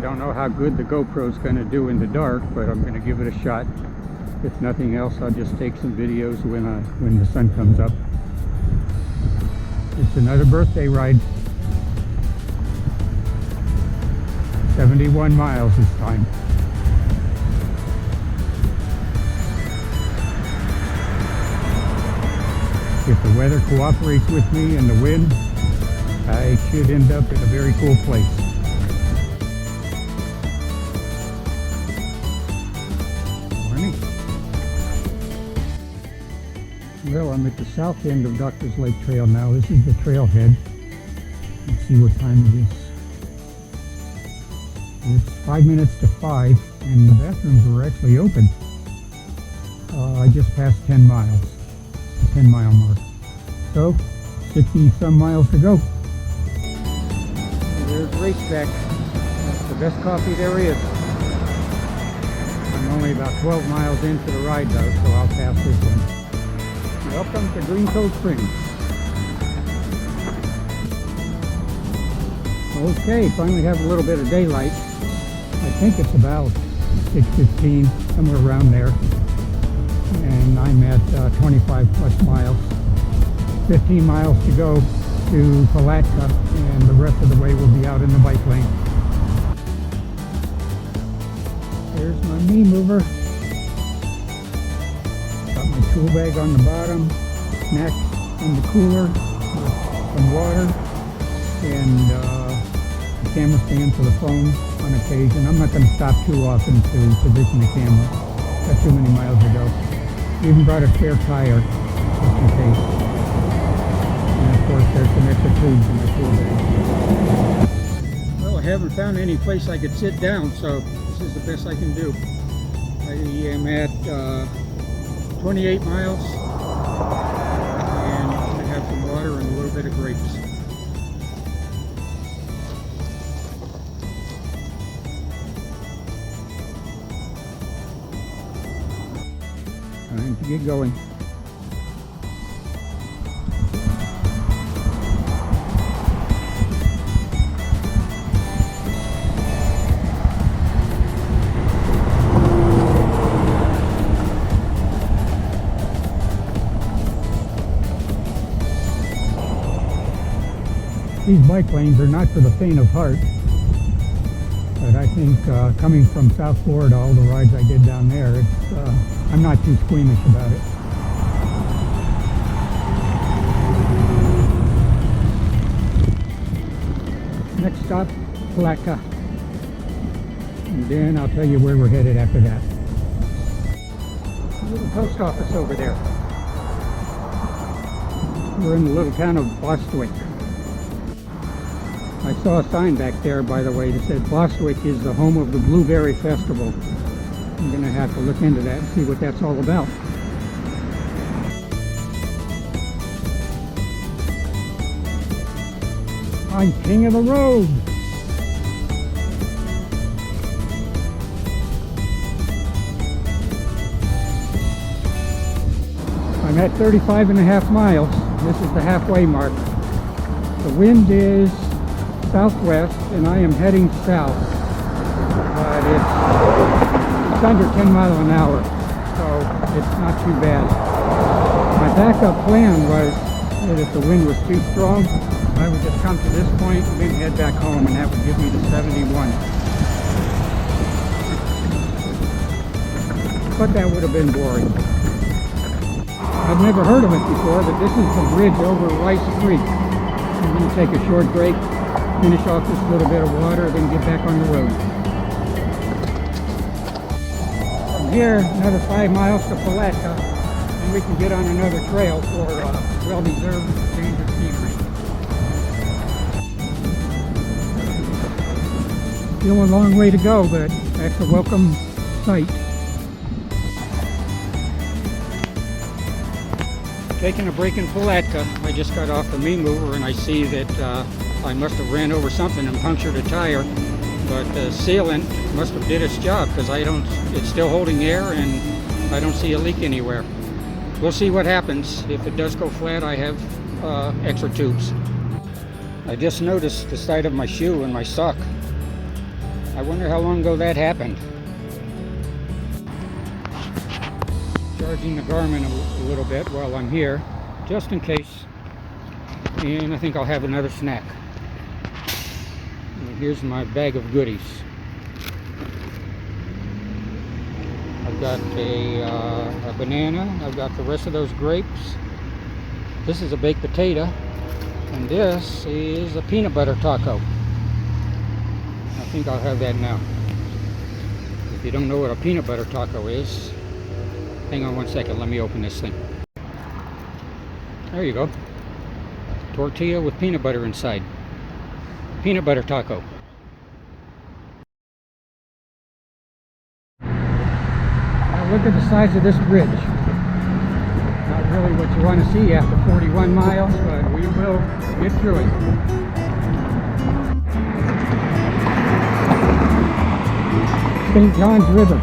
I don't know how good the GoPro's going to do in the dark, but I'm going to give it a shot. If nothing else, I'll just take some videos when the sun comes up. It's another birthday ride. 71 miles this time. If the weather cooperates with me and the wind, I should end up in a very cool place. Morning. Well, I'm at the south end of Doctor's Lake Trail now. This is the trailhead. Let's see what time it is. It's 5 minutes to 5, and the bathrooms were actually open. I just passed 10 miles, the 10-mile mark. So, 60 some miles to go. There's Racetrack. That's the best coffee there is. I'm only about 12 miles into the ride though, so I'll pass this one. Welcome to Green Cove Springs. Okay, finally have a little bit of daylight. I think it's about 6:15, somewhere around there. And I'm at 25 plus miles. 15 miles to go to Palatka, and the rest of the way will be out in the bike lane. There's my knee mover. Got my tool bag on the bottom, snack in the cooler, some water, and a camera stand for the phone on occasion. I'm not going to stop too often to position the camera. Got too many miles to go. Even brought a spare tire just in case. And of course there's some extra tubes in my tool bag. Well, I haven't found any place I could sit down, so this is the best I can do. I am at 28 miles, and I have some water and a little bit of grapes. Time to get going. These bike lanes are not for the faint of heart, but I think coming from South Florida, all the rides I did down there, I'm not too squeamish about it. Next stop, Palatka. And then I'll tell you where we're headed after that. A little post office over there. We're in the little town of Bostwick. I saw a sign back there, by the way, that said Bostwick is the home of the Blueberry Festival. I'm going to have to look into that and see what that's all about. I'm king of the road. I'm at 35.5 miles. This is the halfway mark. The wind is southwest and I am heading south, but it's under 10 miles an hour, so it's not too bad. My backup plan was that if the wind was too strong, I would just come to this point and then head back home, and that would give me the 71. But that would have been boring. I've never heard of it before, but this is the bridge over Rice Creek. I'm going to take a short break, finish off this little bit of water, then get back on the road. From here, another 5 miles to Palatka, and we can get on another trail for well-deserved change of scenery. Still a long way to go, but that's a welcome sight. Taking a break in Palatka. I just got off the mean mover and I see that I must have ran over something and punctured a tire, but the sealant must have did its job, because it's still holding air and I don't see a leak anywhere. We'll see what happens. If it does go flat, I have extra tubes. I just noticed the side of my shoe and my sock. I wonder how long ago that happened. Charging the Garmin a little bit while I'm here, just in case. And I think I'll have another snack. And here's my bag of goodies. I've got a banana. I've got the rest of those grapes. This is a baked potato. And this is a peanut butter taco. I think I'll have that now. If you don't know what a peanut butter taco is, hang on one second, let me open this thing. There you go. Tortilla with peanut butter inside. Peanut butter taco. Now look at the size of this bridge. Not really what you want to see after 41 miles, but we will get through it. St. John's River.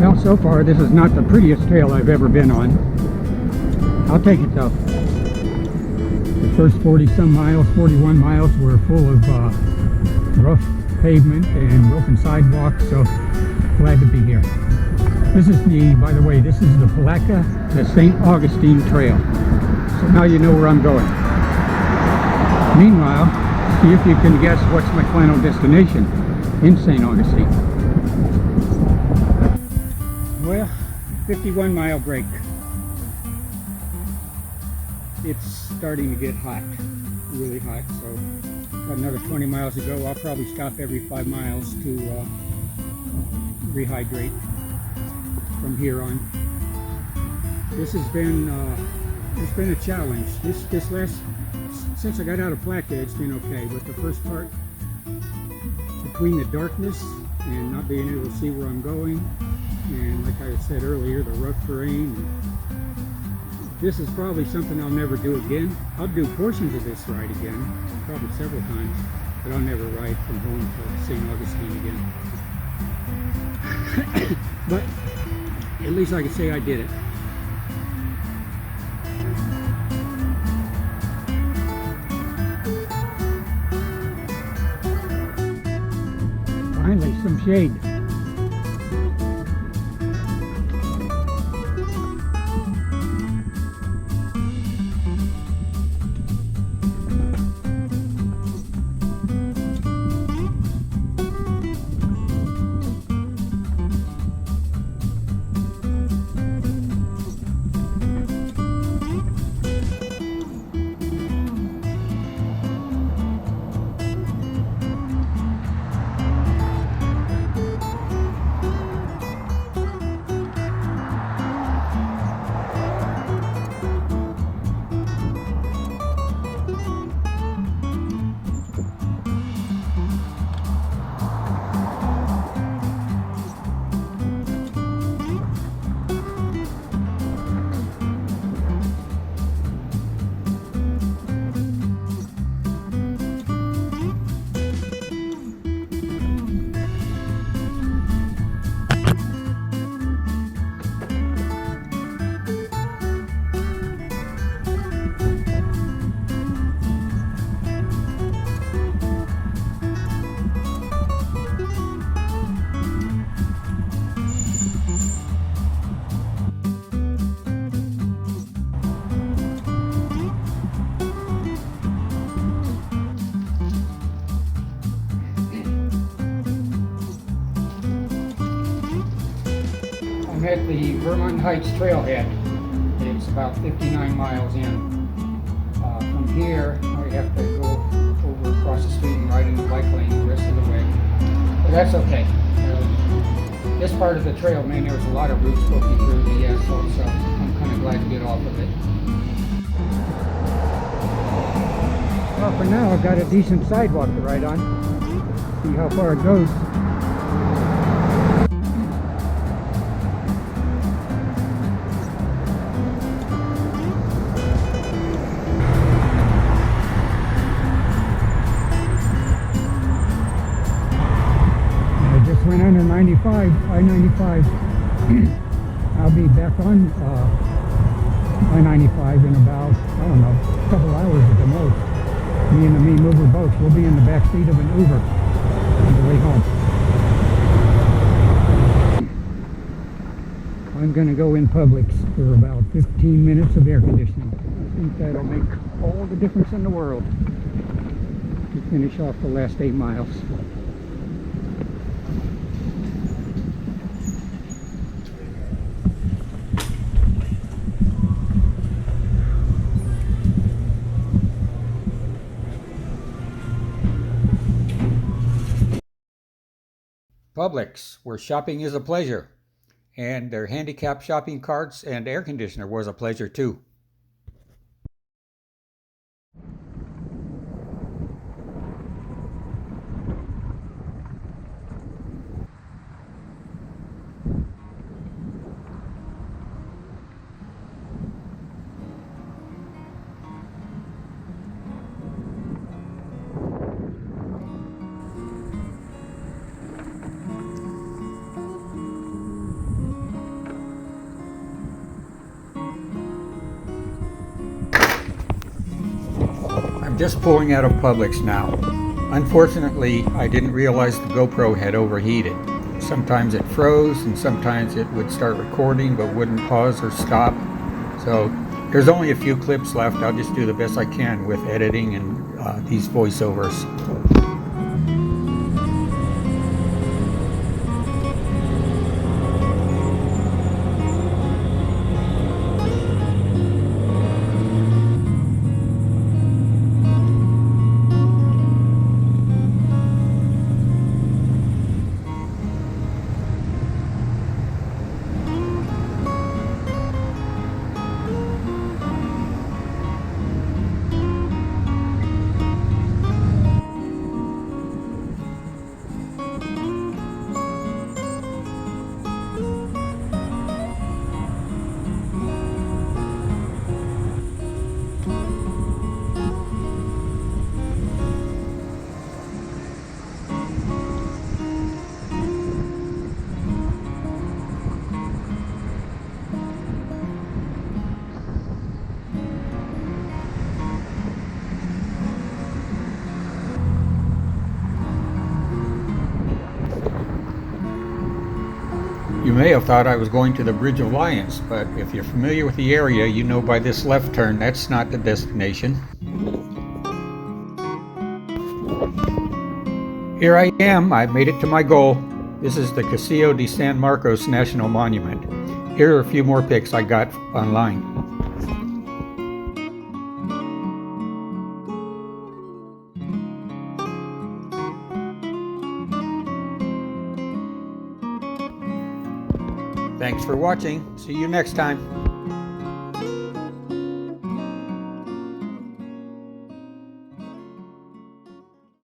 Well, so far this is not the prettiest trail I've ever been on. I'll take it though. The first 40-some miles, 41 miles were full of rough pavement and broken sidewalks, so glad to be here. This is by the way, this is the Palatka to St. Augustine Trail. So now you know where I'm going. Meanwhile, see if you can guess what's my final destination in St. Augustine. Well, 51-mile break. It's starting to get hot, really hot, so got another 20 miles to go. I'll probably stop every 5 miles to rehydrate from here on. This has been it's been a challenge. This last, since I got out of Palatka, it's been okay, but the first part, between the darkness and not being able to see where I'm going, and like I said earlier, the rough terrain, this is probably something I'll never do again. I'll do portions of this ride again, probably several times, but I'll never ride from home to St. Augustine again. But at least I can say I did it. Finally, some shade. I'm at the Vermont Heights Trailhead. It's about 59 miles in. From here, I have to go over across the street and ride in the bike lane the rest of the way. But that's okay. This part of the trail, man, there was a lot of roots poking through the asphalt, so I'm kind of glad to get off of it. Well, for now, I've got a decent sidewalk to ride on. See how far it goes. Went under 90 I-95. I'll be back on I-95 in about, I don't know, a couple hours at the most. Me and the Me Mover boats will be in the back seat of an Uber on the way home. I'm going to go in Publix for about 15 minutes of air conditioning. I think that'll make all the difference in the world to finish off the last 8 miles. Publix, where shopping is a pleasure. And their handicap shopping carts and air conditioner was a pleasure too. I'm just pulling out of Publix now. Unfortunately, I didn't realize the GoPro had overheated. Sometimes it froze and sometimes it would start recording but wouldn't pause or stop. So there's only a few clips left. I'll just do the best I can with editing and these voiceovers. You may have thought I was going to the Bridge of Lions, but if you're familiar with the area, you know by this left turn that's not the destination. Here I am, I've made it to my goal. This is the Castillo de San Marcos National Monument. Here are a few more pics I got online. Thanks for watching. See you next time.